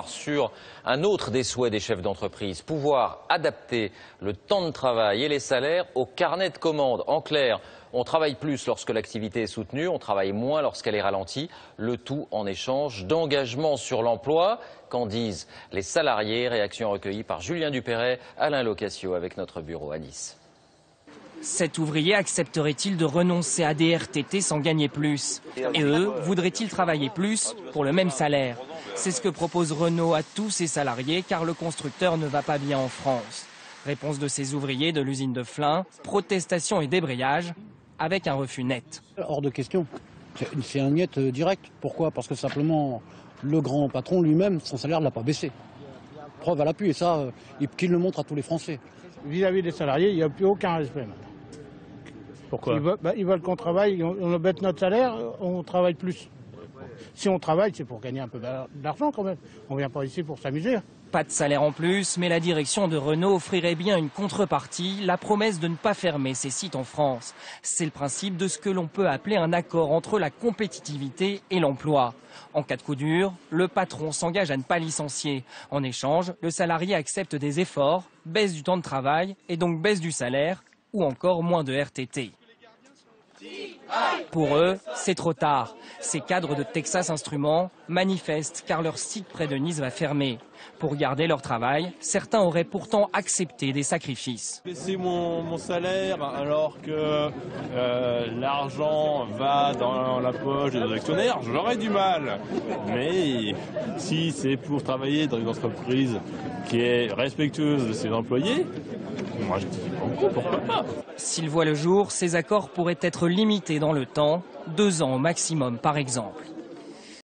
Sur un autre des souhaits des chefs d'entreprise, pouvoir adapter le temps de travail et les salaires au carnet de commandes. En clair, on travaille plus lorsque l'activité est soutenue, on travaille moins lorsqu'elle est ralentie, le tout en échange d'engagement sur l'emploi. Qu'en disent les salariés? Réaction recueillie par Julien Dupéret, Alain Locasio avec notre bureau à Nice. Cet ouvrier accepterait-il de renoncer à des RTT sans gagner plus? Et eux, voudraient-ils travailler plus pour le même salaire? C'est ce que propose Renault à tous ses salariés car le constructeur ne va pas bien en France. Réponse de ces ouvriers de l'usine de Flins, protestation et débrayage avec un refus net. Hors de question. C'est un niet direct. Pourquoi? Parce que simplement le grand patron lui-même, son salaire ne l'a pas baissé. Preuve à l'appui et ça, qu'il le montre à tous les Français. Vis-à-vis des salariés, il n'y a plus aucun respect maintenant. Pourquoi? Ils veulent qu'on travaille, on baisse notre salaire, on travaille plus. Si on travaille, c'est pour gagner un peu d'argent quand même. On ne vient pas ici pour s'amuser. Pas de salaire en plus, mais la direction de Renault offrirait bien une contrepartie, la promesse de ne pas fermer ses sites en France. C'est le principe de ce que l'on peut appeler un accord entre la compétitivité et l'emploi. En cas de coup dur, le patron s'engage à ne pas licencier. En échange, le salarié accepte des efforts, baisse du temps de travail et donc baisse du salaire ou encore moins de RTT. Pour eux, c'est trop tard. Ces cadres de Texas Instruments manifestent car leur site près de Nice va fermer. Pour garder leur travail, certains auraient pourtant accepté des sacrifices. Baisser mon salaire alors que l'argent va dans la poche des actionnaires, j'aurais du mal. Mais si c'est pour travailler dans une entreprise qui est respectueuse de ses employés, moi je dis pourquoi pas. S'ils voient le jour, ces accords pourraient être limités dans le temps, 2 ans au maximum par exemple.